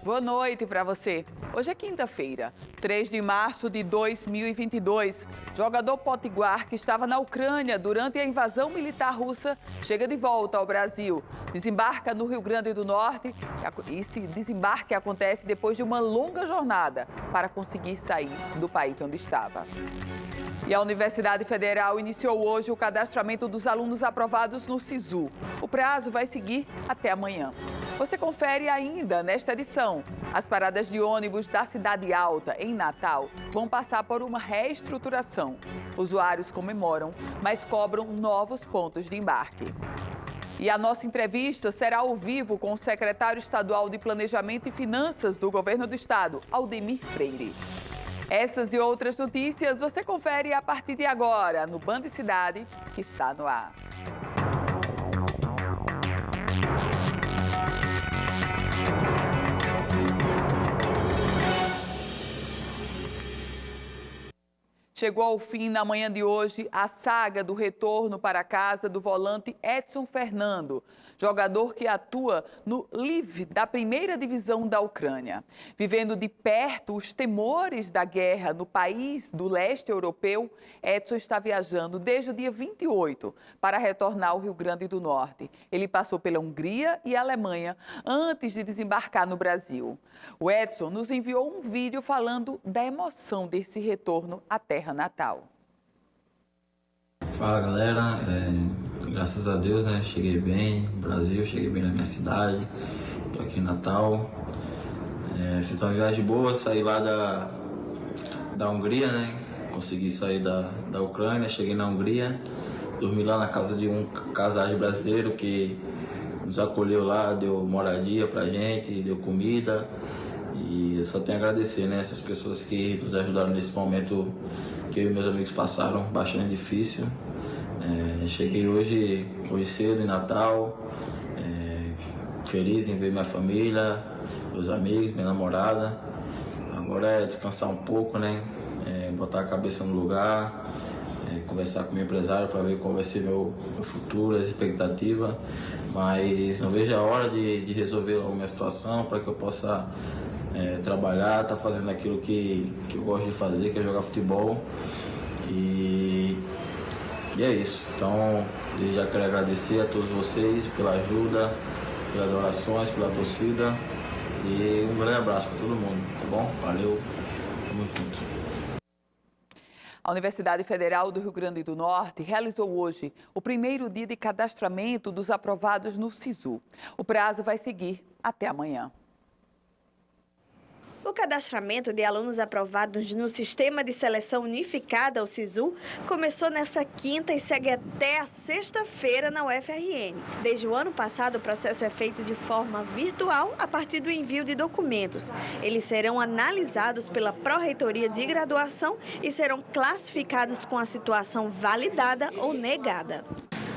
Boa noite para você. Hoje é quinta-feira, 3 de março de 2022. Jogador potiguar que estava na Ucrânia durante a invasão militar russa chega de volta ao Brasil. Desembarca no Rio Grande do Norte e esse desembarque acontece depois de uma longa jornada para conseguir sair do país onde estava. E a Universidade Federal iniciou hoje o cadastramento dos alunos aprovados no SISU. O prazo vai seguir até amanhã. Você confere ainda nesta edição. As paradas de ônibus da Cidade Alta, em Natal, vão passar por uma reestruturação. Usuários comemoram, mas cobram novos pontos de embarque. E a nossa entrevista será ao vivo com o secretário estadual de Planejamento e Finanças do Governo do Estado, Aldemir Freire. Essas e outras notícias você confere a partir de agora no Band Cidade, que está no ar. Chegou ao fim, na manhã de hoje, a saga do retorno para casa do volante Edson Fernando, jogador que atua no Lviv da primeira divisão da Ucrânia. Vivendo de perto os temores da guerra no país do leste europeu, Edson está viajando desde o dia 28 para retornar ao Rio Grande do Norte. Ele passou pela Hungria e Alemanha antes de desembarcar no Brasil. O Edson nos enviou um vídeo falando da emoção desse retorno à terra natal. Fala galera, graças a Deus, cheguei bem no Brasil, cheguei bem na minha cidade, tô aqui em Natal. Fiz uma viagem boa, saí lá da Hungria, consegui sair da Ucrânia, cheguei na Hungria, dormi lá na casa de um casal brasileiro que nos acolheu lá, deu moradia pra gente, deu comida. E eu só tenho a agradecer, essas pessoas que nos ajudaram nesse momento que eu e meus amigos passaram bastante difícil. Cheguei hoje cedo em Natal, feliz em ver minha família, meus amigos, minha namorada. Agora é descansar um pouco, botar a cabeça no lugar, conversar com o meu empresário para ver qual vai ser meu futuro, as expectativas. Mas não vejo a hora de resolver a minha situação para que eu possa trabalhar, tá fazendo aquilo que eu gosto de fazer, que é jogar futebol. E é isso. Então, eu já quero agradecer a todos vocês pela ajuda, pelas orações, pela torcida. E um grande abraço para todo mundo, tá bom? Valeu, tamo junto. A Universidade Federal do Rio Grande do Norte realizou hoje o primeiro dia de cadastramento dos aprovados no SISU. O prazo vai seguir até amanhã. O cadastramento de alunos aprovados no Sistema de Seleção Unificada, o SISU, começou nesta quinta e segue até a sexta-feira na UFRN. Desde o ano passado, o processo é feito de forma virtual a partir do envio de documentos. Eles serão analisados pela Pró-Reitoria de Graduação e serão classificados com a situação validada ou negada.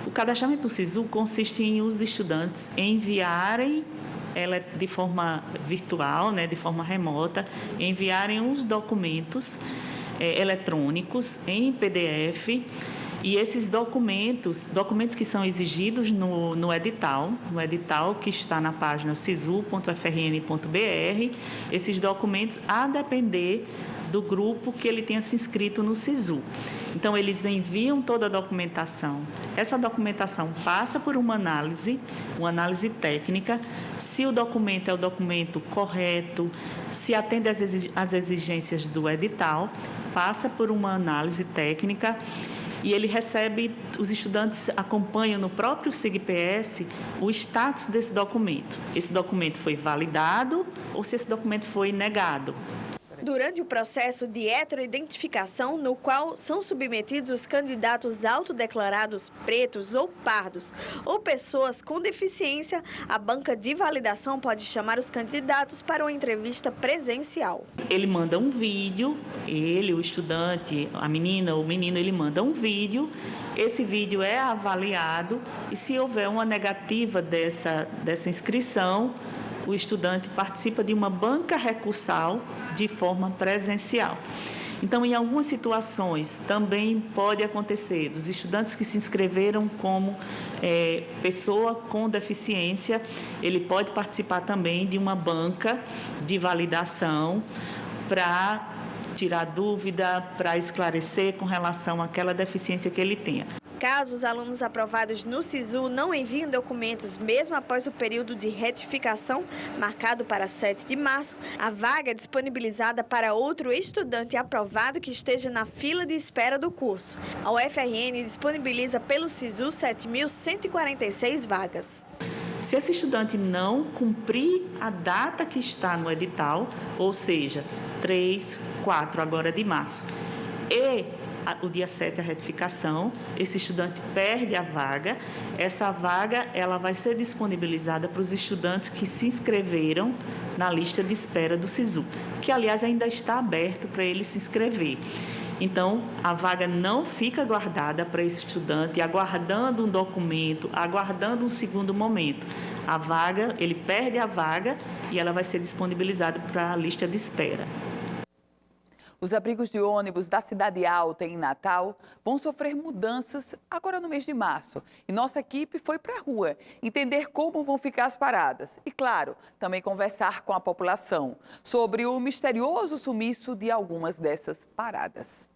O cadastramento do SISU consiste em os estudantes enviarem ela de forma virtual, de forma remota, enviarem os documentos eletrônicos em PDF e esses documentos que são exigidos no edital que está na página sisu.frn.br, esses documentos a depender do grupo que ele tenha se inscrito no SISU. Então, eles enviam toda a documentação. Essa documentação passa por uma análise técnica, se o documento é o documento correto, se atende às exigências do edital, passa por uma análise técnica e ele recebe, os estudantes acompanham no próprio SIGPS o status desse documento. Esse documento foi validado ou se esse documento foi negado. Durante o processo de heteroidentificação, no qual são submetidos os candidatos autodeclarados pretos ou pardos ou pessoas com deficiência, a banca de validação pode chamar os candidatos para uma entrevista presencial. Ele manda um vídeo, o estudante, a menina ou o menino, ele manda um vídeo, esse vídeo é avaliado e se houver uma negativa dessa inscrição, o estudante participa de uma banca recursal de forma presencial. Então, em algumas situações, também pode acontecer dos estudantes que se inscreveram como pessoa com deficiência, ele pode participar também de uma banca de validação para tirar dúvida, para esclarecer com relação àquela deficiência que ele tenha. Caso os alunos aprovados no SISU não enviem documentos mesmo após o período de retificação, marcado para 7 de março, a vaga é disponibilizada para outro estudante aprovado que esteja na fila de espera do curso. A UFRN disponibiliza pelo SISU 7.146 vagas. Se esse estudante não cumprir a data que está no edital, ou seja, 3, 4 agora de março, e o dia 7 a retificação, esse estudante perde a vaga. Essa vaga ela vai ser disponibilizada para os estudantes que se inscreveram na lista de espera do SISU, que, aliás, ainda está aberto para ele se inscrever. Então, a vaga não fica guardada para esse estudante, aguardando um documento, aguardando um segundo momento. A vaga, ele perde a vaga e ela vai ser disponibilizada para a lista de espera. Os abrigos de ônibus da Cidade Alta, em Natal, vão sofrer mudanças agora no mês de março. E nossa equipe foi para a rua entender como vão ficar as paradas. E, claro, também conversar com a população sobre o misterioso sumiço de algumas dessas paradas.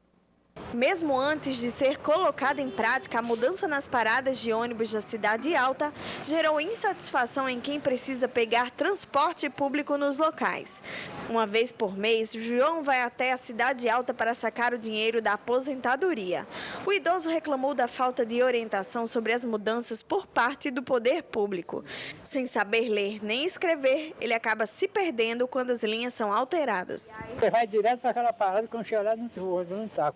Mesmo antes de ser colocada em prática, a mudança nas paradas de ônibus da Cidade Alta gerou insatisfação em quem precisa pegar transporte público nos locais. Uma vez por mês, João vai até a Cidade Alta para sacar o dinheiro da aposentadoria. O idoso reclamou da falta de orientação sobre as mudanças por parte do poder público. Sem saber ler nem escrever, ele acaba se perdendo quando as linhas são alteradas. Você vai direto para aquela parada, quando chegar lá não está.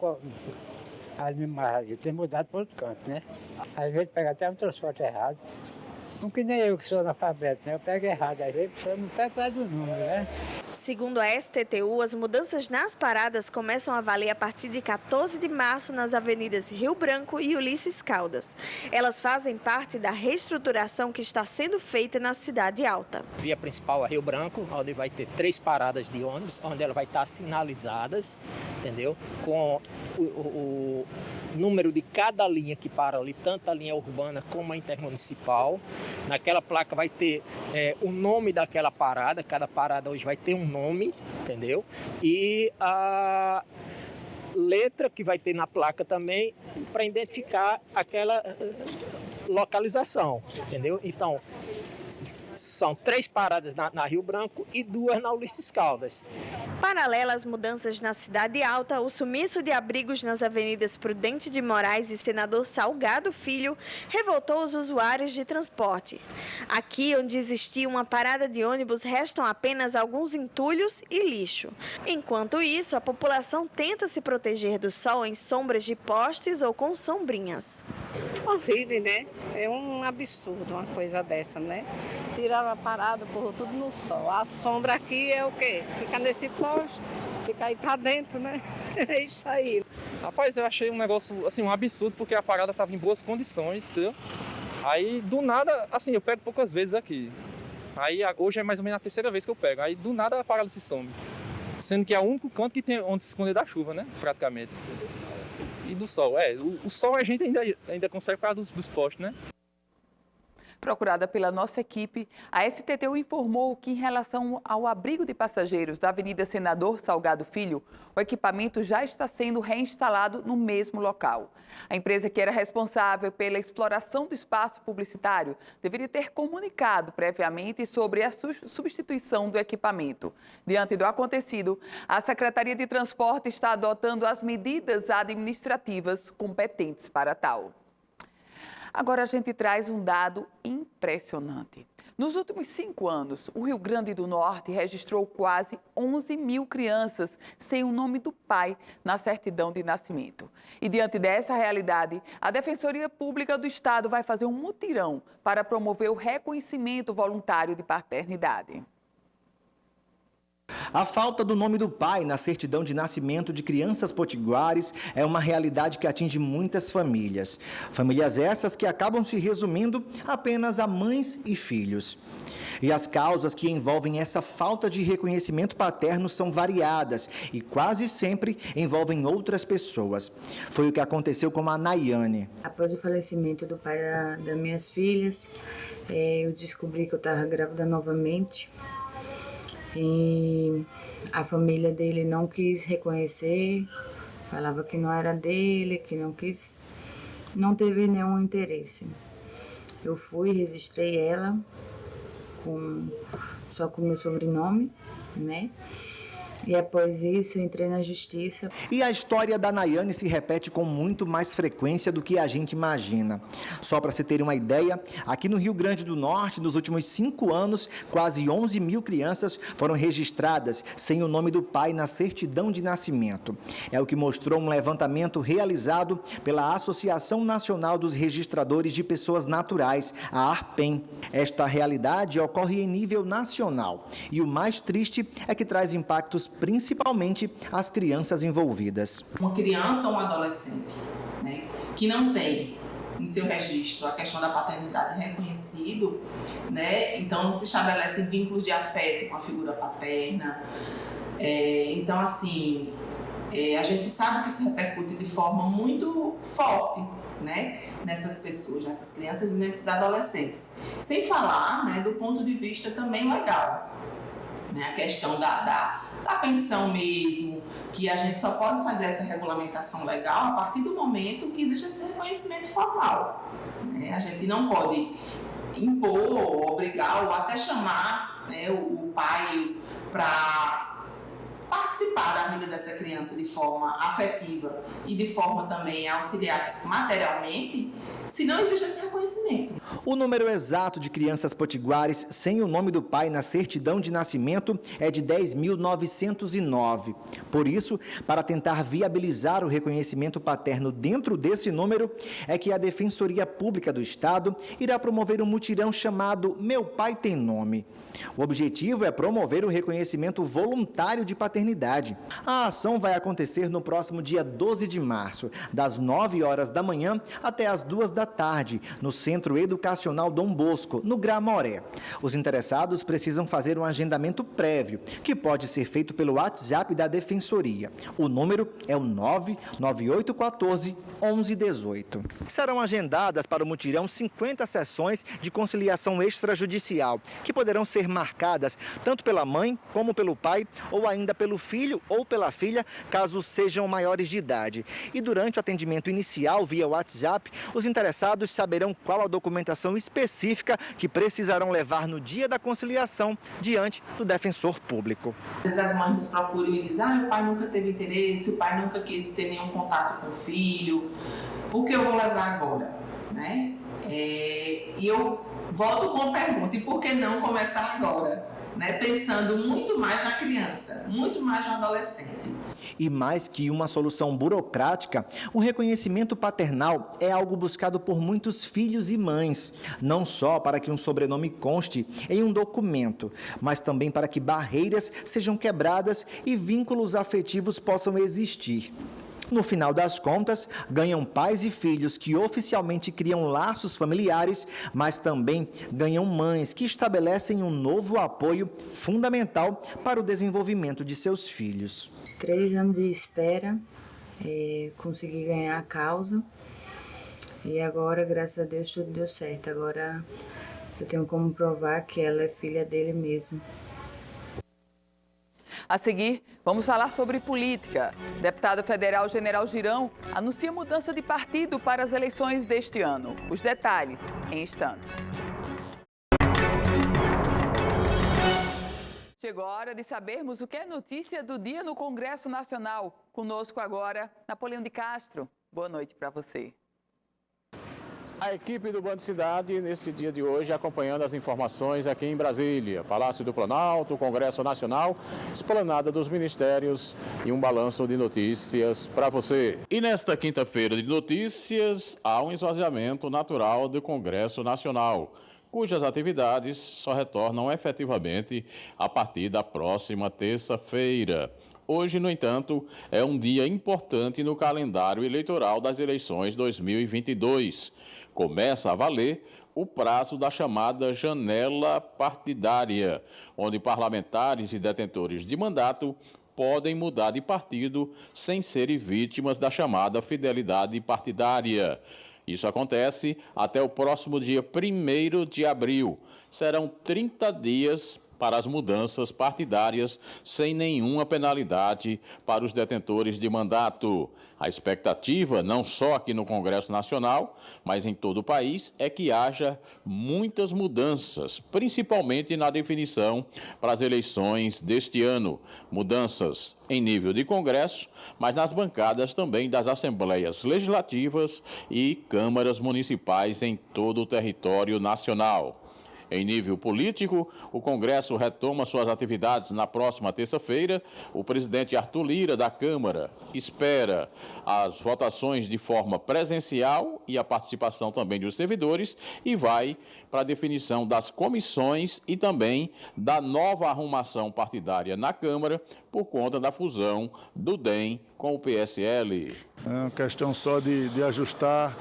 Ali tem mudado para outro canto, né? Às vezes pega até um transporte errado. Não que nem eu que sou analfabeto, né? Eu pego errado, às vezes eu não pego mais do número, né? Segundo a STTU, as mudanças nas paradas começam a valer a partir de 14 de março nas avenidas Rio Branco e Ulisses Caldas. Elas fazem parte da reestruturação que está sendo feita na Cidade Alta. Via principal a Rio Branco, onde vai ter 3 paradas de ônibus, onde elas vai estar sinalizadas, entendeu? Com o número de cada linha que para ali, tanto a linha urbana como a intermunicipal. Naquela placa vai ter o nome daquela parada, cada parada hoje vai ter um nome, entendeu? E a letra que vai ter na placa também para identificar aquela localização, entendeu? Então, são 3 paradas na Rio Branco e 2 na Ulisses Caldas. Paralela às mudanças na Cidade Alta, o sumiço de abrigos nas avenidas Prudente de Moraes e Senador Salgado Filho revoltou os usuários de transporte. Aqui, onde existia uma parada de ônibus, restam apenas alguns entulhos e lixo. Enquanto isso, a população tenta se proteger do sol em sombras de postes ou com sombrinhas. Horrível, né? É um absurdo uma coisa dessa, né? Tiraram a parada, porra, tudo no sol. A sombra aqui é o quê? Ficar nesse poste, ficar aí pra dentro, né? É isso aí. Rapaz, eu achei um negócio, assim, um absurdo, porque a parada estava em boas condições, entendeu? Aí, do nada, assim, eu pego poucas vezes aqui. Aí, hoje é mais ou menos a 3ª vez que eu pego. Aí, do nada, a parada se some. Sendo que é o único canto que tem onde se esconder da chuva, né? Praticamente. E do sol. O sol a gente ainda consegue por causa dos postes, né? Procurada pela nossa equipe, a STTU informou que, em relação ao abrigo de passageiros da Avenida Senador Salgado Filho, o equipamento já está sendo reinstalado no mesmo local. A empresa que era responsável pela exploração do espaço publicitário deveria ter comunicado previamente sobre a substituição do equipamento. Diante do acontecido, a Secretaria de Transporte está adotando as medidas administrativas competentes para tal. Agora a gente traz um dado impressionante. Nos últimos 5 anos, o Rio Grande do Norte registrou quase 11 mil crianças sem o nome do pai na certidão de nascimento. E diante dessa realidade, a Defensoria Pública do Estado vai fazer um mutirão para promover o reconhecimento voluntário de paternidade. A falta do nome do pai na certidão de nascimento de crianças potiguares é uma realidade que atinge muitas famílias. Famílias essas que acabam se resumindo apenas a mães e filhos. E as causas que envolvem essa falta de reconhecimento paterno são variadas e quase sempre envolvem outras pessoas. Foi o que aconteceu com a Nayane. Após o falecimento do pai das minhas filhas, eu descobri que eu estava grávida novamente. E a família dele não quis reconhecer, falava que não era dele, que não teve nenhum interesse. Eu fui, registrei ela só com meu sobrenome, né? E após isso, eu entrei na justiça. E a história da Nayane se repete com muito mais frequência do que a gente imagina. Só para se ter uma ideia, aqui no Rio Grande do Norte, nos últimos 5 anos, quase 11 mil crianças foram registradas sem o nome do pai na certidão de nascimento. É o que mostrou um levantamento realizado pela Associação Nacional dos Registradores de Pessoas Naturais, a ARPEN. Esta realidade ocorre em nível nacional. E o mais triste é que traz impactos principalmente as crianças envolvidas. Uma criança ou um adolescente, né, que não tem em seu registro a questão da paternidade reconhecido, né, então não se estabelecem vínculos de afeto com a figura paterna. Então, assim, a gente sabe que isso repercute de forma muito forte, né, nessas pessoas, nessas crianças e nesses adolescentes. Sem falar, né, do ponto de vista também legal, né, a questão da pensão mesmo, que a gente só pode fazer essa regulamentação legal a partir do momento que existe esse reconhecimento formal, né? A gente não pode impor, obrigar ou até chamar, né, o pai para participar da vida dessa criança de forma afetiva e de forma também a auxiliar materialmente, se não existe esse reconhecimento. O número exato de crianças potiguares sem o nome do pai na certidão de nascimento é de 10.909. Por isso, para tentar viabilizar o reconhecimento paterno dentro desse número, é que a Defensoria Pública do Estado irá promover um mutirão chamado Meu Pai Tem Nome. O objetivo é promover o reconhecimento voluntário de paternidade. A ação vai acontecer no próximo dia 12 de março, das 9 horas da manhã até as 2 da tarde, no Centro Educacional Dom Bosco, no Gramoré. Os interessados precisam fazer um agendamento prévio, que pode ser feito pelo WhatsApp da Defensoria. O número é o 99814-1118. Serão agendadas para o mutirão 50 sessões de conciliação extrajudicial, que poderão ser marcadas tanto pela mãe como pelo pai, ou ainda pelo filho ou pela filha, caso sejam maiores de idade. E durante o atendimento inicial via WhatsApp, os interessados saberão qual a documentação específica que precisarão levar no dia da conciliação diante do defensor público. Às vezes as mães nos procuram e dizem: o pai nunca teve interesse, o pai nunca quis ter nenhum contato com o filho, por que eu vou levar agora? Né? E eu volto com a pergunta: e por que não começar agora? Né? Pensando muito mais na criança, muito mais no adolescente. E mais que uma solução burocrática, o reconhecimento paternal é algo buscado por muitos filhos e mães, não só para que um sobrenome conste em um documento, mas também para que barreiras sejam quebradas e vínculos afetivos possam existir. No final das contas, ganham pais e filhos que oficialmente criam laços familiares, mas também ganham mães que estabelecem um novo apoio fundamental para o desenvolvimento de seus filhos. 3 anos de espera, consegui ganhar a causa e agora, graças a Deus, tudo deu certo. Agora eu tenho como provar que ela é filha dele mesmo. A seguir, vamos falar sobre política. Deputado federal General Girão anuncia mudança de partido para as eleições deste ano. Os detalhes em instantes. Chegou a hora de sabermos o que é notícia do dia no Congresso Nacional. Conosco agora, Napoleão de Castro. Boa noite para você. A equipe do Band Cidade, nesse dia de hoje, acompanhando as informações aqui em Brasília. Palácio do Planalto, Congresso Nacional, Esplanada dos Ministérios e um balanço de notícias para você. E nesta quinta-feira de notícias, há um esvaziamento natural do Congresso Nacional. cujas atividades só retornam efetivamente a partir da próxima terça-feira. Hoje, no entanto, é um dia importante no calendário eleitoral das eleições 2022. Começa a valer o prazo da chamada janela partidária, onde parlamentares e detentores de mandato podem mudar de partido sem serem vítimas da chamada fidelidade partidária. Isso acontece até o próximo dia 1º de abril. Serão 30 dias para as mudanças partidárias, sem nenhuma penalidade para os detentores de mandato. A expectativa, não só aqui no Congresso Nacional, mas em todo o país, é que haja muitas mudanças, principalmente na definição para as eleições deste ano. Mudanças em nível de Congresso, mas nas bancadas também das Assembleias Legislativas e câmaras municipais em todo o território nacional. Em nível político, o Congresso retoma suas atividades na próxima terça-feira. O presidente Arthur Lira, da Câmara, espera as votações de forma presencial e a participação também dos servidores e vai para a definição das comissões e também da nova arrumação partidária na Câmara por conta da fusão do DEM com o PSL. É uma questão só de ajustar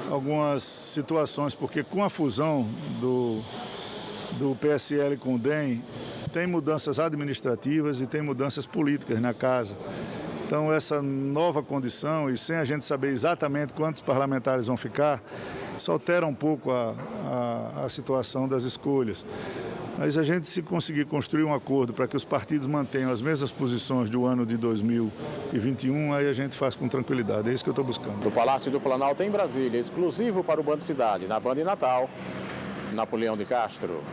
algumas situações, porque com a fusão do PSL com o DEM, tem mudanças administrativas e tem mudanças políticas na casa. Então, essa nova condição, e sem a gente saber exatamente quantos parlamentares vão ficar, isso altera um pouco a situação das escolhas. Mas a gente, se conseguir construir um acordo para que os partidos mantenham as mesmas posições do ano de 2021, aí a gente faz com tranquilidade. É isso que eu estou buscando. Do Palácio do Planalto, em Brasília, exclusivo para o Band Cidade, na Band Natal, Napoleão de Castro.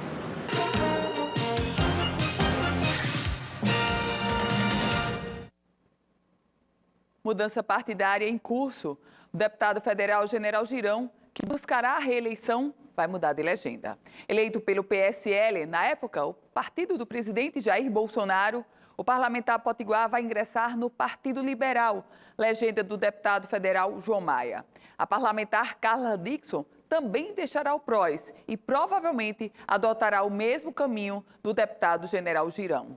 Mudança partidária em curso. O deputado federal General Girão, que buscará a reeleição, vai mudar de legenda. Eleito pelo PSL, na época, o partido do presidente Jair Bolsonaro, o parlamentar potiguar vai ingressar no Partido Liberal, legenda do deputado federal João Maia. A parlamentar Carla Dickson também deixará o PROS e provavelmente adotará o mesmo caminho do deputado General Girão.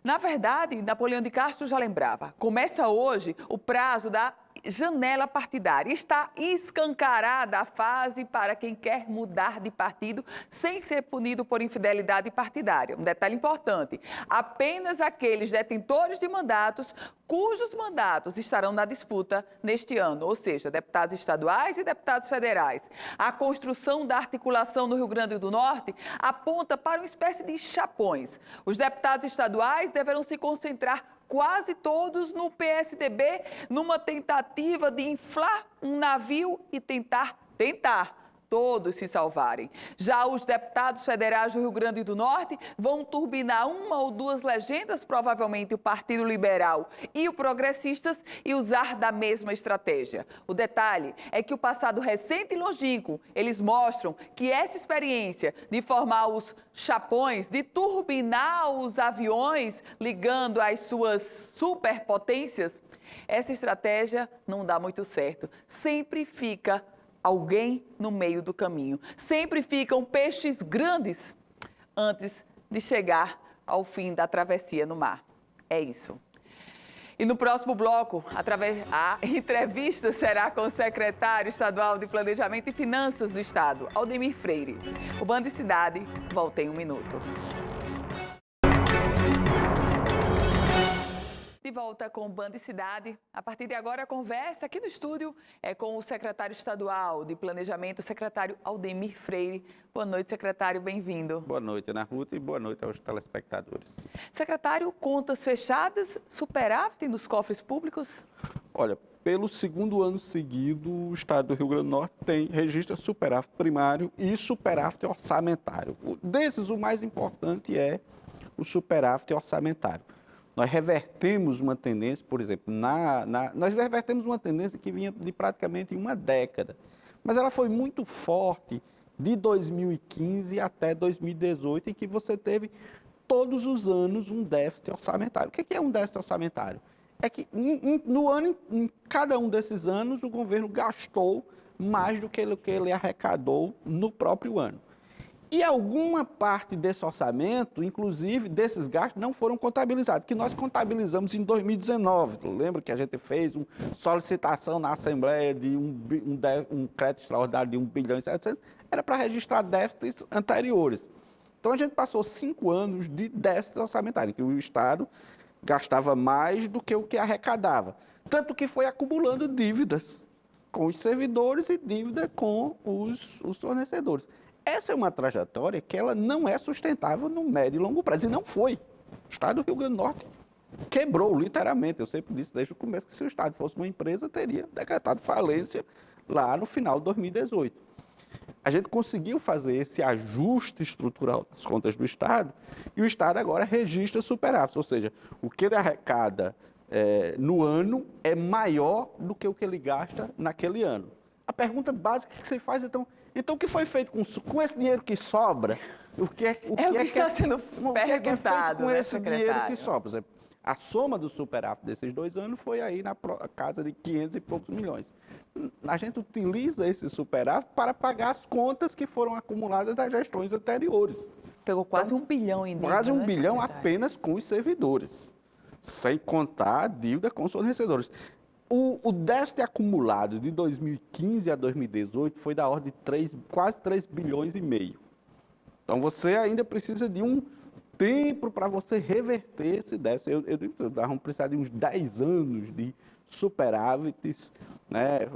Na verdade, Napoleão de Castro já lembrava, começa hoje o prazo da janela partidária. Está escancarada a fase para quem quer mudar de partido sem ser punido por infidelidade partidária. Um detalhe importante, apenas aqueles detentores de mandatos cujos mandatos estarão na disputa neste ano, ou seja, deputados estaduais e deputados federais. A construção da articulação no Rio Grande do Norte aponta para uma espécie de chapões. Os deputados estaduais deverão se concentrar quase todos no PSDB, numa tentativa de inflar um navio e tentar todos se salvarem. Já os deputados federais do Rio Grande do Norte vão turbinar uma ou duas legendas, provavelmente o Partido Liberal e o Progressistas, e usar da mesma estratégia. O detalhe é que o passado recente e longínquo, eles mostram que essa experiência de formar os chapões, de turbinar os aviões, ligando às suas superpotências, essa estratégia não dá muito certo. Sempre fica alguém no meio do caminho. Sempre ficam peixes grandes antes de chegar ao fim da travessia no mar. É isso. E no próximo bloco, a entrevista será com o secretário estadual de Planejamento e Finanças do Estado, Aldemir Freire. O Band Cidade volta em um minuto. De volta com o Band Cidade. A partir de agora, a conversa aqui no estúdio é com o secretário estadual de Planejamento, o secretário Aldemir Freire. Boa noite, secretário, bem-vindo. Boa noite, Ana Ruth, e boa noite aos telespectadores. Secretário, contas fechadas, superávit nos cofres públicos? Olha, pelo segundo ano seguido, o estado do Rio Grande do Norte registra superávit primário e superávit orçamentário. Desses, o mais importante é o superávit orçamentário. Nós revertemos uma tendência, por exemplo, nós revertemos uma tendência que vinha de praticamente uma década, mas ela foi muito forte de 2015 até 2018, em que você teve todos os anos um déficit orçamentário. O que é um déficit orçamentário? É que em cada um desses anos o governo gastou mais do que ele arrecadou no próprio ano. E alguma parte desse orçamento, inclusive desses gastos, não foram contabilizados, que nós contabilizamos em 2019. Lembra que a gente fez uma solicitação na Assembleia de um crédito extraordinário de 1 bilhão e 700, era para registrar déficits anteriores. Então, a gente passou 5 anos de déficit orçamentário, em que o Estado gastava mais do que o que arrecadava. Tanto que foi acumulando dívidas com os servidores e dívida com os fornecedores. Essa é uma trajetória que ela não é sustentável no médio e longo prazo. E não foi. O Estado do Rio Grande do Norte quebrou, literalmente. Eu sempre disse desde o começo que se o Estado fosse uma empresa, teria decretado falência lá no final de 2018. A gente conseguiu fazer esse ajuste estrutural das contas do Estado e o Estado agora registra superávit, ou seja, o que ele arrecada no ano é maior do que o que ele gasta naquele ano. A pergunta básica que você faz, então o que foi feito com esse dinheiro que sobra? O que está sendo perguntado, com esse dinheiro que sobra? Por exemplo, a soma do superávit desses 2 anos foi aí na casa de 500 e poucos milhões. A gente utiliza esse superávit para pagar as contas que foram acumuladas das gestões anteriores. Pegou quase 1 bilhão em dívida. Quase 1 bilhão apenas com os servidores, sem contar a dívida com os fornecedores. O déficit acumulado de 2015 a 2018 foi da ordem de quase 3 bilhões e meio. Então, você ainda precisa de um tempo para você reverter esse déficit. Eu digo que vamos precisar de uns 10 anos de superávites, né,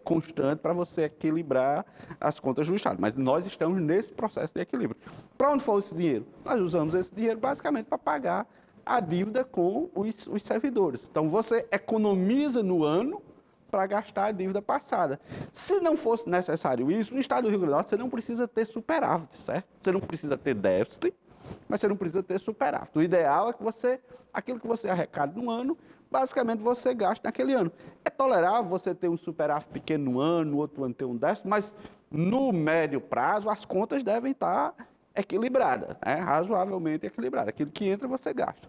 constante para você equilibrar as contas do Estado. Mas nós estamos nesse processo de equilíbrio. Para onde foi esse dinheiro? Nós usamos esse dinheiro basicamente para pagar a dívida com os servidores. Então, você economiza no ano para gastar a dívida passada. Se não fosse necessário isso, no Estado do Rio Grande do Norte, você não precisa ter superávit, certo? Você não precisa ter déficit, mas você não precisa ter superávit. O ideal é que aquilo que você arrecada no ano, basicamente você gasta naquele ano. É tolerável você ter um superávit pequeno no ano, no outro ano ter um déficit, mas no médio prazo as contas devem estar equilibrada, né? Razoavelmente equilibrada. Aquilo que entra, você gasta.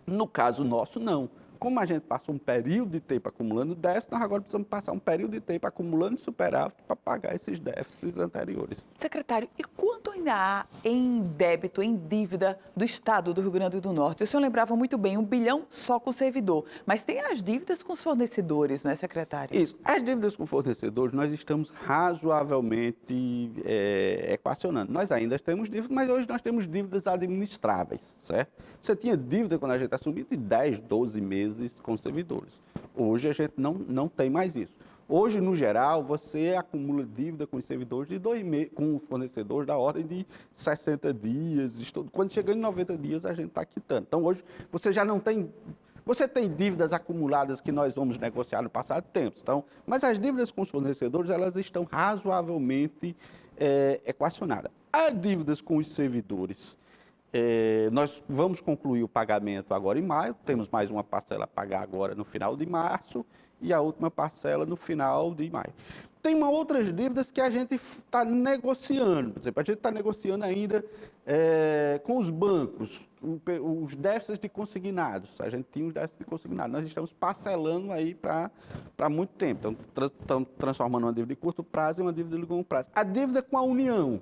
No caso nosso, não. Como a gente passou um período de tempo acumulando déficit, nós agora precisamos passar um período de tempo acumulando superávit para pagar esses déficits anteriores. Secretário, e quanto ainda há em débito, em dívida do Estado do Rio Grande do Norte? O senhor lembrava muito bem, 1 bilhão só com o servidor, mas tem as dívidas com os fornecedores, não é, secretário? Isso. As dívidas com fornecedores, nós estamos razoavelmente equacionando. Nós ainda temos dívidas, mas hoje nós temos dívidas administráveis, certo? Você tinha dívida quando a gente assumiu de 10, 12 meses com os servidores. Hoje a gente não tem mais isso. Hoje, no geral, você acumula dívida com os servidores de 2 meses, com fornecedores da ordem de 60 dias. Quando chega em 90 dias, a gente está quitando. Então, hoje, você já não tem... Você tem dívidas acumuladas que nós vamos negociar no passado tempo. Então, mas as dívidas com os fornecedores, elas estão razoavelmente equacionadas. As dívidas com os servidores, nós vamos concluir o pagamento agora em maio, temos mais uma parcela a pagar agora no final de março e a última parcela no final de maio. Tem outras dívidas que a gente está negociando, por exemplo, a gente está negociando ainda com os bancos, os déficits de consignados, a gente tinha os déficits de consignados, nós estamos parcelando aí para muito tempo, então estamos transformando uma dívida de curto prazo em uma dívida de longo prazo. A dívida com a União,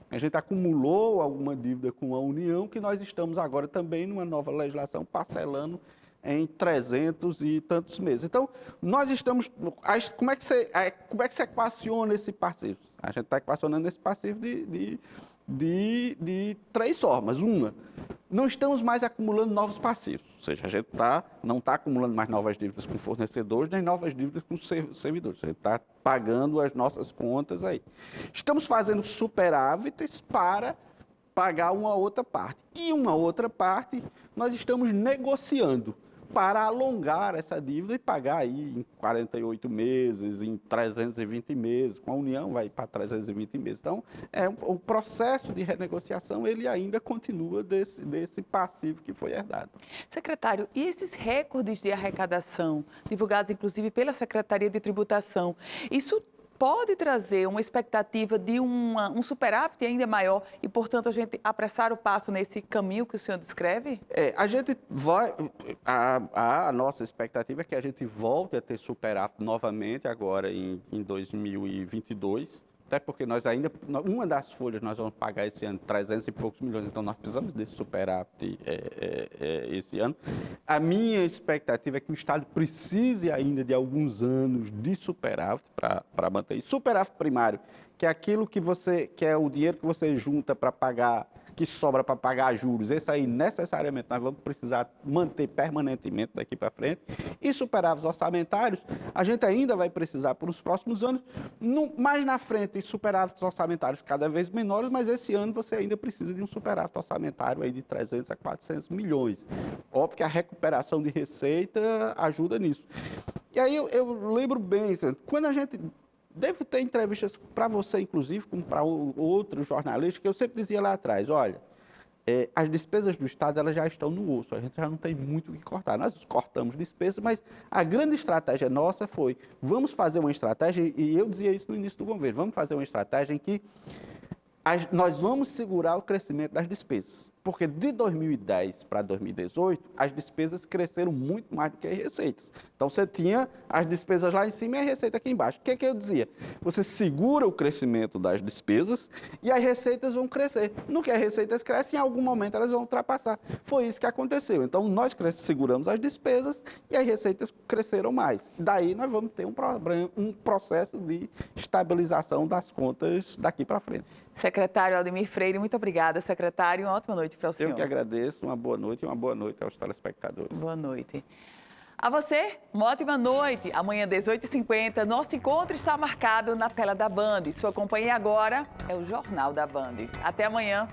a gente acumulou alguma dívida com a União, que nós estamos agora também numa nova legislação parcelando em 300 e tantos meses. Então, nós estamos... Como é que você equaciona esse passivo? A gente está equacionando esse passivo de 3 formas. Uma, não estamos mais acumulando novos passivos, ou seja, a gente não está acumulando mais novas dívidas com fornecedores, nem novas dívidas com servidores, a gente está pagando as nossas contas aí. Estamos fazendo superávites para pagar uma outra parte. E uma outra parte, nós estamos negociando para alongar essa dívida e pagar aí em 48 meses, em 320 meses, com a União vai para 320 meses. Então, o processo de renegociação, ele ainda continua desse passivo que foi herdado. Secretário, e esses recordes de arrecadação, divulgados inclusive pela Secretaria de Tributação, isso pode trazer uma expectativa de um superávit ainda maior e, portanto, a gente apressar o passo nesse caminho que o senhor descreve? A gente vai... A nossa expectativa é que a gente volte a ter superávit novamente agora em 2022, até porque nós ainda, uma das folhas nós vamos pagar esse ano 300 e poucos milhões, então nós precisamos desse superávit esse ano. A minha expectativa é que o Estado precise ainda de alguns anos de superávit para manter isso. Superávit primário, que é aquilo que é o dinheiro que você junta para pagar, que sobra para pagar juros, esse aí necessariamente nós vamos precisar manter permanentemente daqui para frente. E superávites orçamentários, a gente ainda vai precisar por os próximos anos, mais na frente, superávites orçamentários cada vez menores, mas esse ano você ainda precisa de um superávit orçamentário aí de 300 a 400 milhões. Óbvio que a recuperação de receita ajuda nisso. E aí eu lembro bem, quando a gente... Devo ter entrevistas para você, inclusive, como para outros jornalistas, que eu sempre dizia lá atrás, olha, as despesas do Estado elas já estão no osso, a gente já não tem muito o que cortar. Nós cortamos despesas, mas a grande estratégia nossa foi, vamos fazer uma estratégia, e eu dizia isso no início do governo, vamos fazer uma estratégia em que nós vamos segurar o crescimento das despesas. Porque de 2010 para 2018, as despesas cresceram muito mais do que as receitas. Então, você tinha as despesas lá em cima e a receita aqui embaixo. O que é que eu dizia? Você segura o crescimento das despesas e as receitas vão crescer. No que as receitas crescem, em algum momento elas vão ultrapassar. Foi isso que aconteceu. Então, nós seguramos as despesas e as receitas cresceram mais. Daí, nós vamos ter um processo de estabilização das contas daqui para frente. Secretário Aldemir Freire, muito obrigada, secretário. Uma ótima noite para o senhor. Eu que agradeço, uma boa noite e uma boa noite aos telespectadores. Boa noite. A você, uma ótima noite. Amanhã, 18h50, nosso encontro está marcado na tela da Band. Sua companhia agora é o Jornal da Band. Até amanhã.